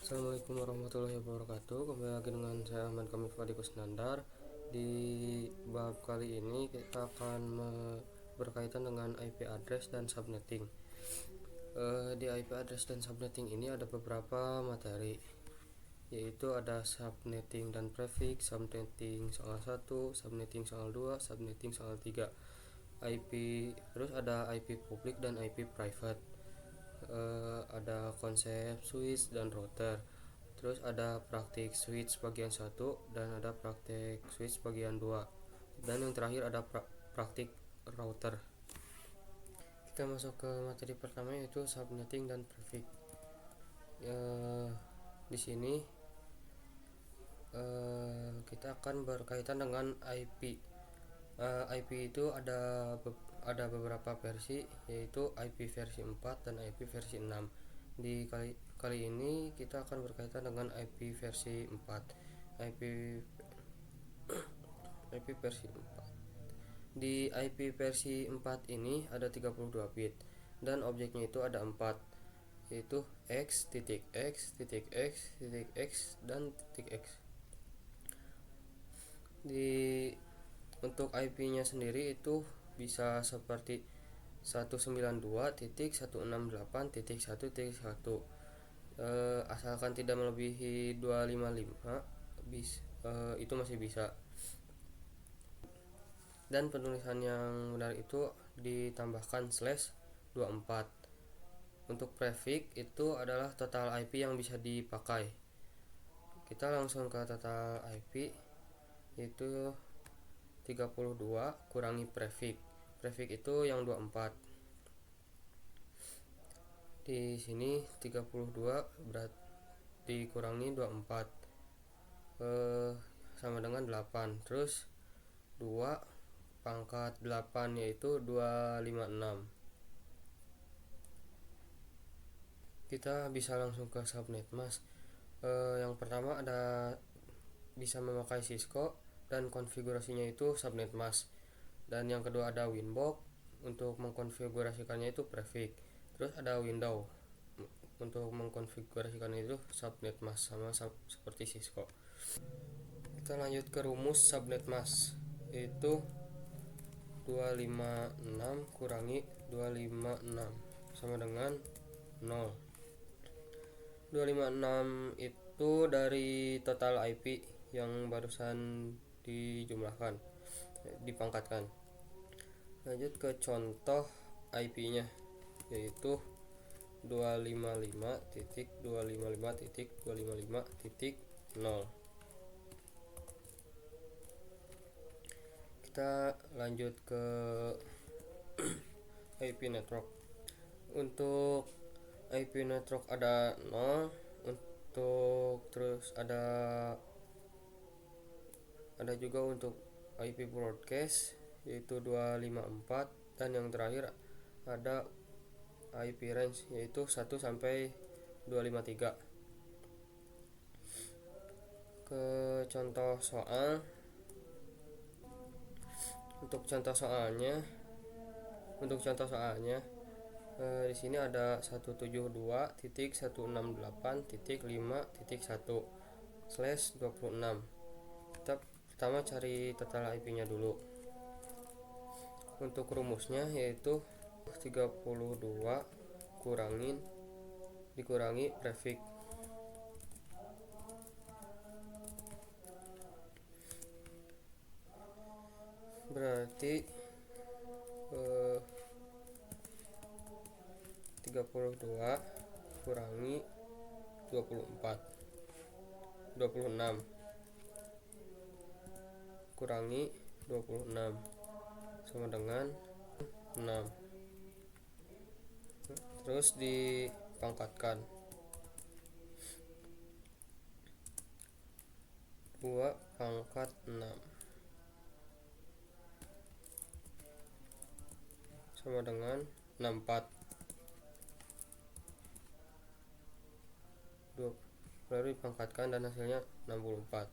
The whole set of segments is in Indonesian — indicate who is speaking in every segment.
Speaker 1: Assalamualaikum warahmatullahi wabarakatuh. Kembali lagi dengan saya Ahmad Kamil Fadi Kusnandar. Di bab kali ini kita akan berkaitan dengan IP address dan subnetting. Di IP address dan subnetting ini ada beberapa materi, yaitu ada subnetting dan prefix, subnetting soal 1, subnetting soal 2, subnetting soal 3. IP, terus ada IP publik dan IP private. Ada konsep switch dan router, terus ada praktik switch bagian 1 dan ada praktik switch bagian 2, dan yang terakhir ada praktik router. Kita masuk ke materi pertama, yaitu subnetting dan prefix. Di sini kita akan berkaitan dengan IP. IP itu ada beberapa versi, yaitu IP versi 4 dan IP versi 6. Di kali ini kita akan berkaitan dengan IP versi 4. IP versi 4. Di IP versi 4 ini ada 32 bit dan objeknya itu ada 4, yaitu x, titik x, titik x, titik x, dan titik x. Untuk IP-nya sendiri itu bisa seperti 192.168.1.1, asalkan tidak melebihi 255, itu masih bisa. Dan penulisan yang benar itu ditambahkan /24. Untuk prefix itu adalah total IP yang bisa dipakai. Kita langsung ke total IP, yaitu 32 kurangi prefix. Prefix itu yang 24. Di sini 32 berarti dikurangi 24 sama dengan 8. Terus 2 pangkat 8 yaitu 256. Kita bisa langsung ke subnetmask. Yang pertama ada bisa memakai Cisco dan konfigurasinya itu subnetmask. Dan yang kedua ada Winbox, untuk mengkonfigurasikannya itu prefix. Terus ada Windows, untuk mengkonfigurasikannya itu subnetmask, sama seperti Cisco. Kita lanjut ke rumus subnetmask, yaitu 256 kurangi 256 sama dengan 0. 256 itu dari total IP yang barusan dijumlahkan, dipangkatkan. Lanjut ke contoh IP-nya, yaitu 255.255.255.0. Kita lanjut ke IP network. Untuk IP network ada 0, terus ada juga untuk IP broadcast, yaitu 254, dan yang terakhir ada IP range, yaitu 1 sampai 253. Ke contoh soal. Untuk contoh soalnya di sini ada 172.168.5.1/26. Kita pertama cari total IP-nya dulu. Untuk rumusnya yaitu 32 dikurangi prefix. Berarti 32 kurangi 26 kurangi 26 sama dengan 6. Terus dipangkatkan 2 pangkat 6 sama dengan 64. Lalu dipangkatkan dan hasilnya 64.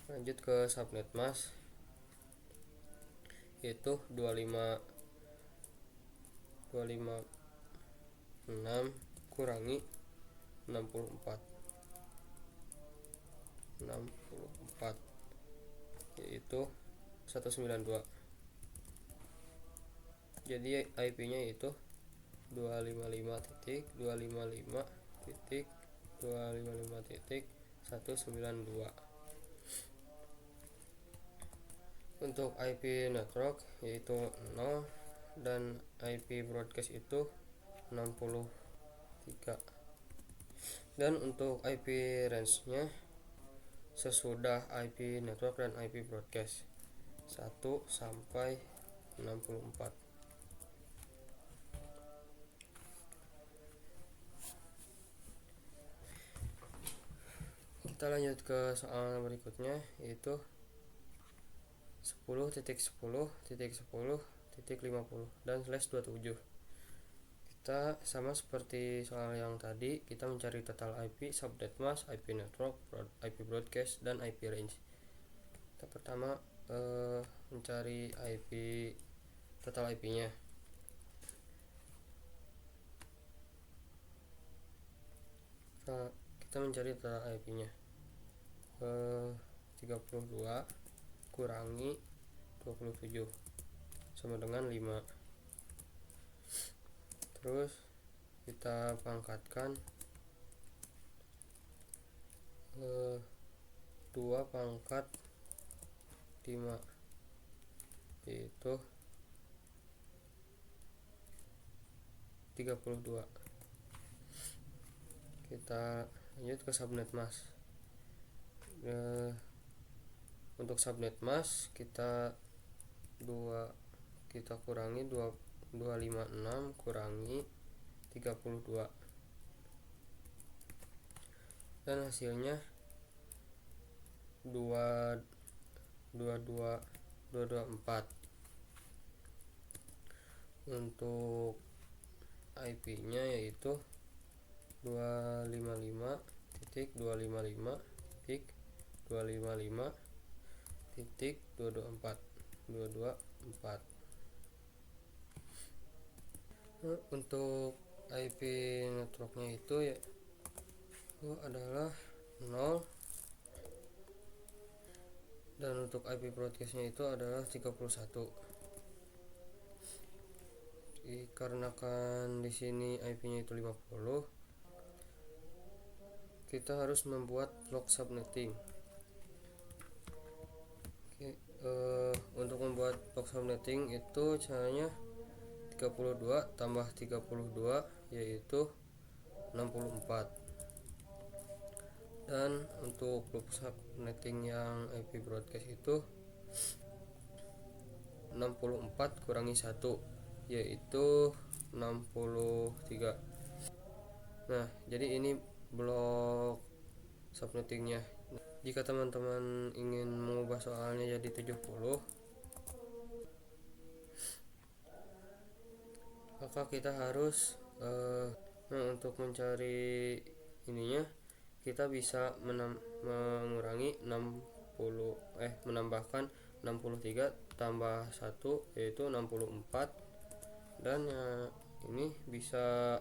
Speaker 1: Lanjut ke subnetmask, yaitu 256 kurangi 64 64 yaitu 192. Jadi IP-nya itu 255.255.255.192. Untuk IP network yaitu 0 dan IP broadcast itu 63. Dan untuk IP range-nya sesudah IP network dan IP broadcast 1 sampai 64. Kita lanjut ke soal berikutnya, yaitu 10.10.10.50 dan /27. Kita sama seperti soal yang tadi, kita mencari total IP, subnet mask, IP network, IP broadcast, dan IP range. Kita pertama mencari IP, total IP-nya. Kita mencari total IP-nya 32 kurangi 27 sama dengan 5. Terus kita pangkatkan 2 pangkat 5 yaitu 32. Kita lanjut ke subnet mask. Untuk subnet mask kita kurangi 256 kurangi 32 dan hasilnya 224. Untuk IP-nya yaitu 255.255.255.224. Untuk IP networknya itu adalah 0 dan untuk IP broadcastnya itu adalah 31. Dikarenakan di sini IP-nya itu 50, kita harus membuat log subnetting. Untuk membuat log subnetting itu caranya 32 tambah 32 yaitu 64. Dan untuk log subnetting yang IP broadcast itu 64 kurangi 1 yaitu 63. Nah, jadi ini blok subnettingnya. Jika teman-teman ingin mengubah soalnya jadi 70, maka kita harus untuk mencari ininya, kita bisa menambahkan 63 tambah 1 yaitu 64, dan ini bisa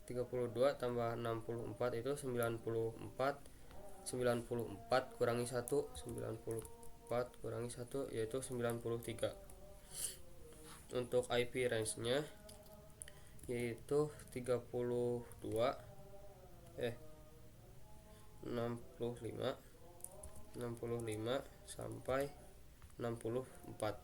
Speaker 1: 32 tambah 64 itu 94 kurangi 1 yaitu 93. Untuk IP range nya yaitu 65 sampai 94.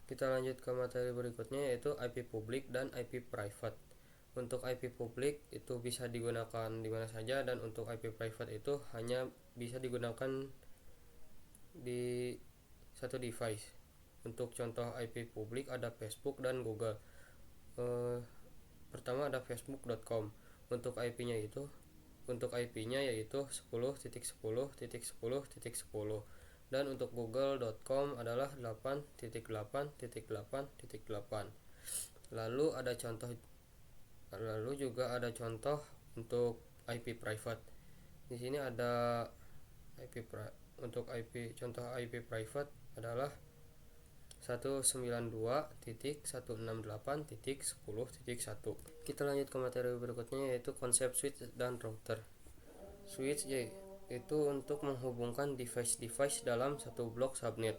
Speaker 1: Kita lanjut ke materi berikutnya, yaitu IP public dan IP private. Untuk IP public itu bisa digunakan di mana saja, dan untuk IP private itu hanya bisa digunakan di satu device. Untuk contoh IP public ada Facebook dan Google. Pertama ada facebook.com. Untuk IP-nya yaitu 10.10.10.10.10. Dan untuk google.com adalah 8.8.8.8. Lalu juga ada contoh untuk IP private. Di sini ada contoh IP private adalah 192.168.10.1. Kita lanjut ke materi berikutnya, yaitu konsep switch dan router. Switch yaitu untuk menghubungkan device-device dalam satu blok subnet.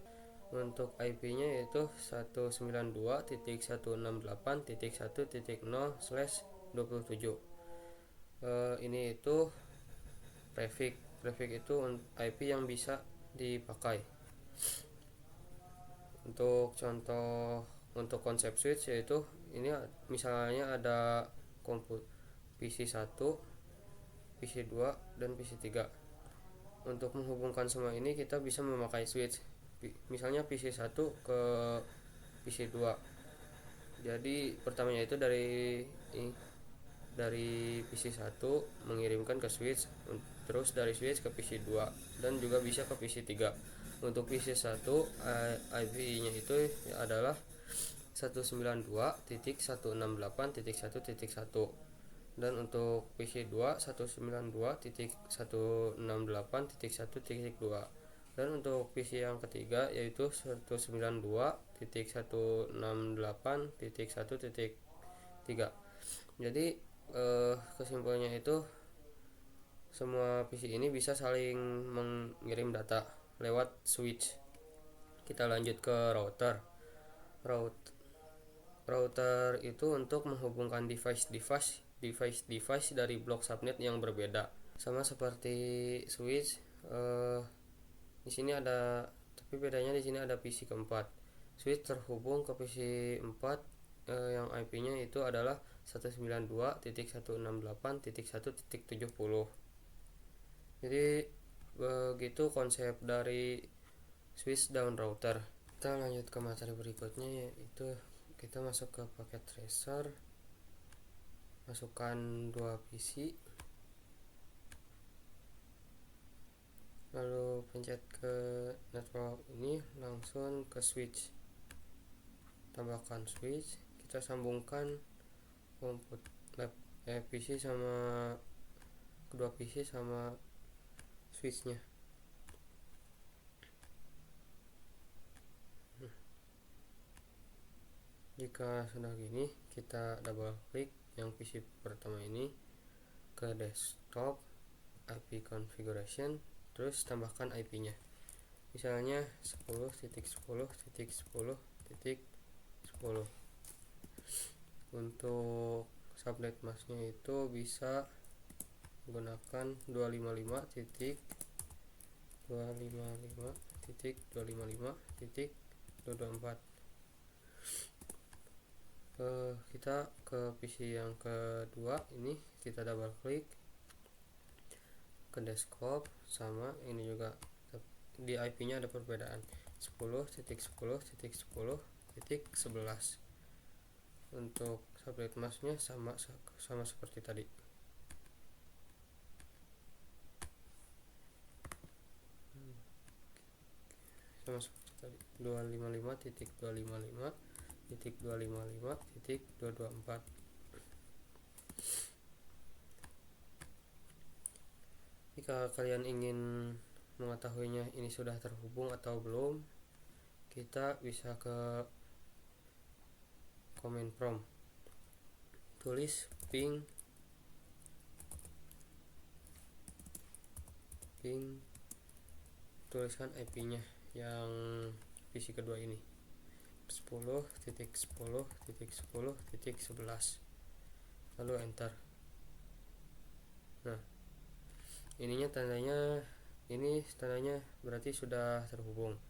Speaker 1: Untuk IP-nya yaitu 192.168.1.0/27. Ini itu prefix itu IP yang bisa dipakai. Untuk contoh untuk konsep switch yaitu ini misalnya ada PC1, PC2 dan PC3. Untuk menghubungkan semua ini kita bisa memakai switch. Misalnya PC1 ke PC2. Jadi pertamanya itu dari PC1 mengirimkan ke switch, terus dari switch ke PC2 dan juga bisa ke PC3. Untuk PC1 IP-nya itu adalah 192.168.1.1 dan untuk PC2 192.168.1.2 dan untuk PC yang ketiga yaitu 192.168.1.3. Jadi kesimpulannya itu semua PC ini bisa saling mengirim data lewat switch. Kita lanjut ke router. Router itu untuk menghubungkan device dari blok subnet yang berbeda. Sama seperti switch, di sini ada, tapi bedanya di sini ada PC keempat. Switch terhubung ke PC 4 yang IP-nya itu adalah 192.168.1.70. Jadi begitu konsep dari switch dan router. Kita lanjut ke materi berikutnya, yaitu kita masuk ke paket tracer. Masukkan 2 PC, lalu pencet ke network ini, langsung ke switch, tambahkan switch, kita sambungkan PC sama kedua PC sama switchnya. Jika sudah gini, kita double klik yang PC pertama ini ke desktop, IP configuration, terus tambahkan IP-nya. Misalnya 10.10.10.10. Untuk subnet masknya itu bisa menggunakan 255.255.255.224. Kita ke PC yang kedua ini, kita double klik ke desktop, sama ini juga di IP-nya ada perbedaan 10.10.10.11. Untuk subnet masknya sama seperti tadi. Sama seperti tadi, 255.255.254. Jika kalian ingin mengetahuinya ini sudah terhubung atau belum, kita bisa ke command prompt, tulis ping tuliskan IP-nya yang PC kedua ini 10.10.10.11, lalu enter. Nah, ini tandanya berarti sudah terhubung.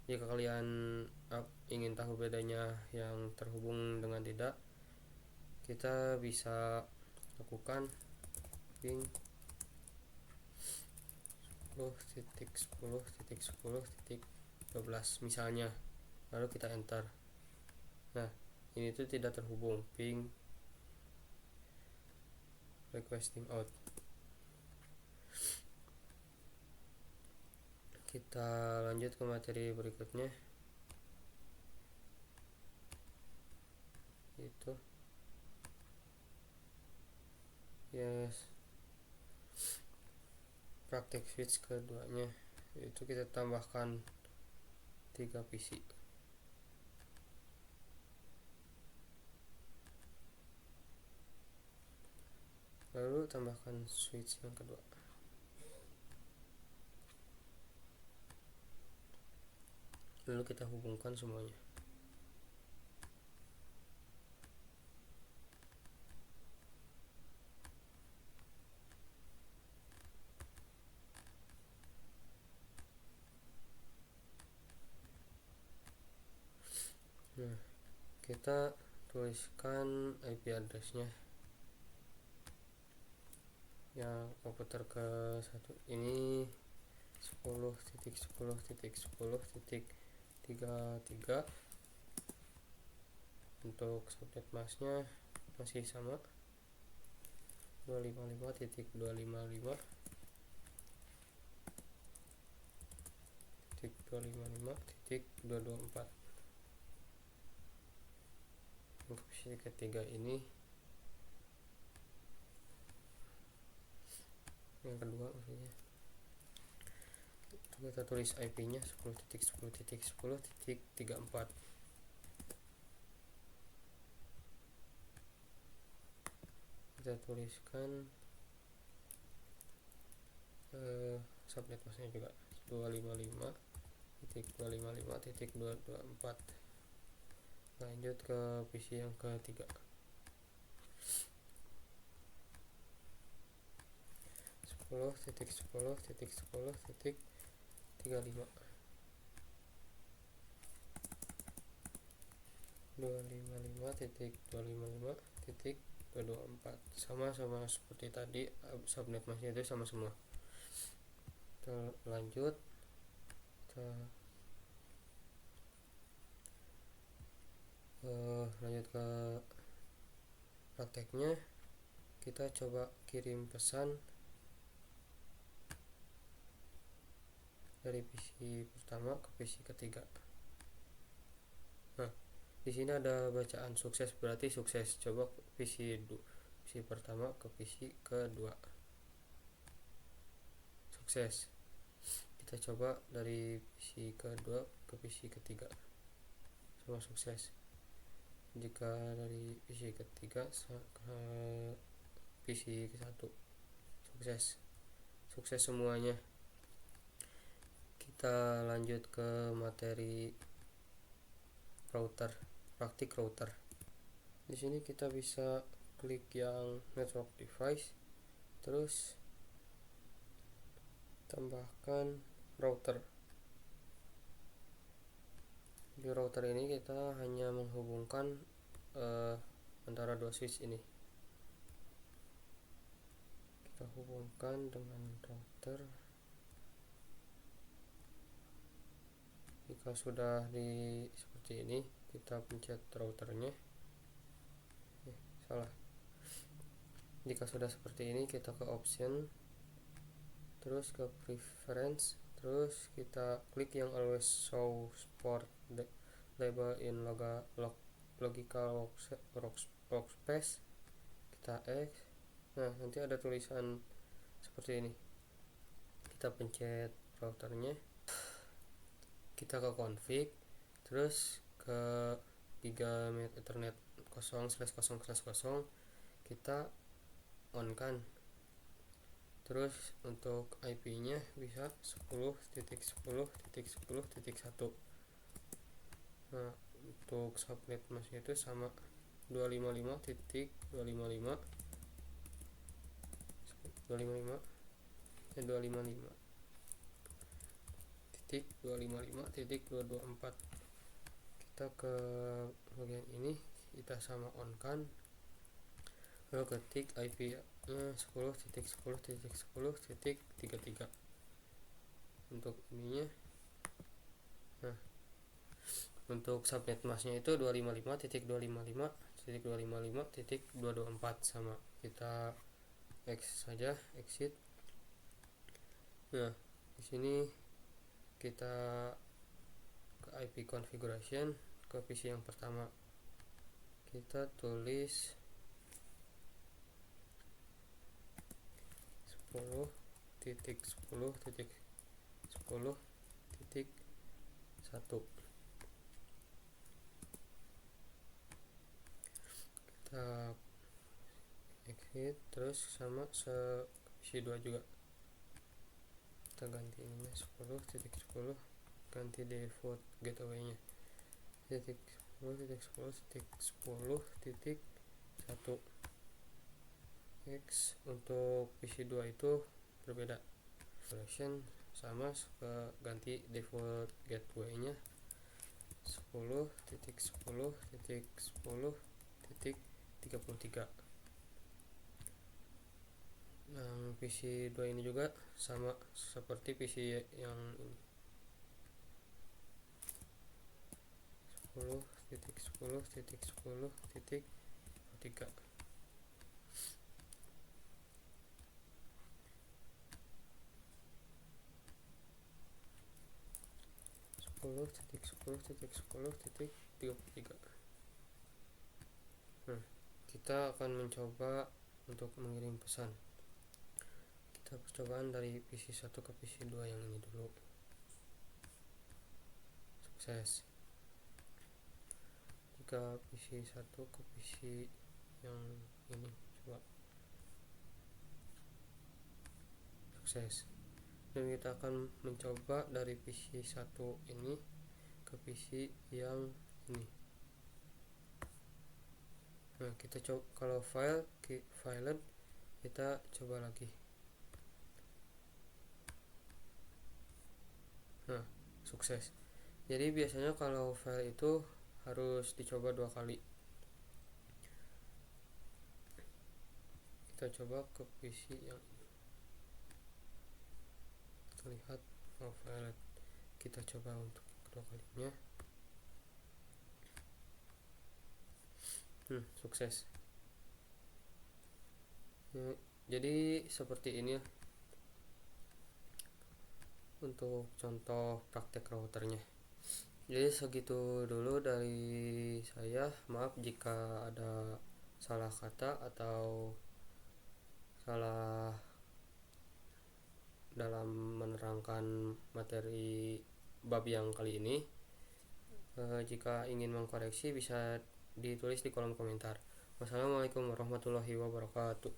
Speaker 1: Jika kalian ingin tahu bedanya yang terhubung dengan tidak, kita bisa lakukan ping 10.10.10.12 misalnya, lalu kita enter. Nah, ini tuh tidak terhubung, ping requesting out. Kita lanjut ke materi berikutnya, itu praktek switch keduanya, itu kita tambahkan 3 PC. lalu tambahkan switch yang kedua. Lalu kita hubungkan semuanya. Nah, kita tuliskan IP addressnya yang komputer ke satu ini 10.10.10.33. Untuk subnet masknya masih sama 255.255.255.224. Untuk posisi ketiga ini, yang kedua maksudnya, kita tulis IP nya 10.10.10.34. Kita tuliskan subnet masknya juga 255.255.224. Lanjut ke PC yang ketiga, 10.10.10.35. 255.255.224 sama seperti tadi, subnet masnya itu sama semua. Lanjut ke prakteknya. Kita coba kirim pesan dari PC pertama ke PC ketiga. Nah, di sini ada bacaan sukses, berarti sukses. Coba PC pertama ke PC kedua, sukses. Kita coba dari PC kedua ke PC ketiga, sama sukses. Jika dari PC ketiga ke PC ke satu, sukses semuanya. Kita lanjut ke materi router, praktik router. Di sini kita bisa klik yang network device, terus tambahkan router. Di router ini kita hanya menghubungkan antara dua switch ini. Kita hubungkan dengan router. Jika sudah seperti ini, kita pencet routernya. Jika sudah seperti ini, kita ke option, terus ke preference, terus kita klik yang always show support label in logical workspace. Kita X. Nah, nanti ada tulisan seperti ini. Kita pencet routernya, kita ke config, terus ke giga ethernet 0/0/0 kita on kan. Terus untuk IP nya bisa 10.10.10.1. Nah, untuk subnet masknya itu sama 255.254. Kita ke bagian ini, kita sama on kan, lalu ketik IP nya 10.10.10.33 untuk ininya. Nah, untuk subnet masknya itu 255.255.255.224 sama. Kita X saja, exit. Nah, di sini kita ke IP configuration, ke PC yang pertama. Kita tulis 10.10.10.1. Kita exit, terus sama isi 2 juga kita ganti ininya 10.10, ganti default gateway nya titik 10.10.10.1. X untuk PC2 itu berbeda, selection sama ke ganti default gateway nya 10.10.10.33. Yang PC2 ini juga sama seperti PC yang ini 10.10.10.3. 10.10.10.33. Nah, kita akan mencoba untuk mengirim pesan. Kita percobaan dari PC1 ke PC2 yang ini dulu. Sukses. Jika PC1 ke PC yang ini coba. Sukses. Dan kita akan mencoba dari PC1 ini ke PC yang ini. Nah, kita coba kalau file kita coba lagi. Nah, sukses. Jadi biasanya kalau file itu harus dicoba 2 kali. Kita coba ke PC yang ini. Lihat file, kita coba untuk kedua kalinya. Sukses. Jadi seperti ini ya untuk contoh praktek routernya. Jadi segitu dulu dari saya. Maaf jika ada salah kata atau salah dalam menerangkan materi bab yang kali ini. Jika ingin mengkoreksi bisa ditulis di kolom komentar. Wassalamualaikum warahmatullahi wabarakatuh.